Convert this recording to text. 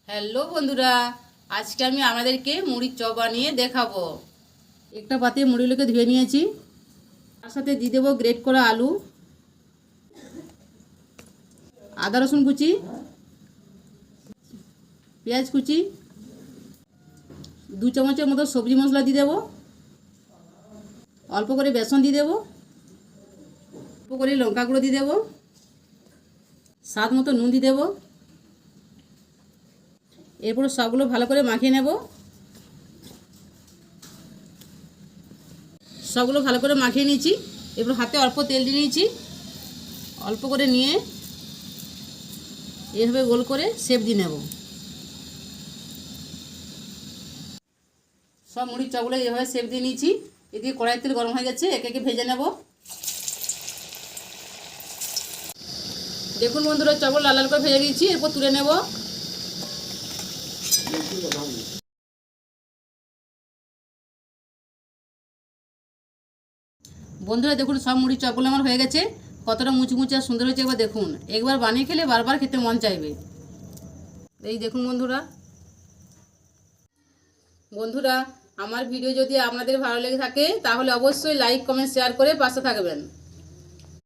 Hello বন্ধুরা, আজকে আমি আপনাদেরকে মুড়ির চপ বানিয়ে দেখাবো। একটা পাতে মুড়িগুলোকে ধুয়ে নিয়েছি, তার সাথে দিয়ে দেবো গ্রেট করা আলু, আদা রসুন কুচি, পেঁয়াজ কুচি, 2 চামচের মতো সবজি মশলা দিয়ে দেবো, অল্প করে বেসন দিয়ে দেবো, অল্প করে লঙ্কা গুঁড়ো দিয়ে দেবো, স্বাদ মতো নুন দিয়ে দেবো। এরপর সবগুলো ভালো করে মাখিয়ে নেব। সবগুলো ভালো করে মাখিয়ে নিয়েছি। এরপর হাতে অল্প তেল দিয়ে নিয়েছি, অল্প করে নিয়ে এভাবে গোল করে শেপ দিয়ে নেব। সব মুড়ির চপগুলো এভাবে শেপ দিয়ে নিয়েছি। এদিকে কড়াইয়ের তেল গরম হয়ে গেছে, একে একে ভেজে নেব। দেখুন বন্ধুরা, চপগুলো লাল লাল করে ভেজে নিয়েছি, এরপর তুলে নেব। বন্ধুরা দেখুন, সব মুড়ির চপগুলো আমার হয়ে গেছে। কতটা মুচমুচে আর সুন্দর হয়েছে একবার দেখুন। একবার বানিয়ে খেলে বারবার খেতে মন চাইবে। এই দেখুন বন্ধুরা, আমার ভিডিও যদি আপনাদের ভালো লেগে থাকে তাহলে অবশ্যই লাইক কমেন্ট শেয়ার করে পাশে থাকবেন।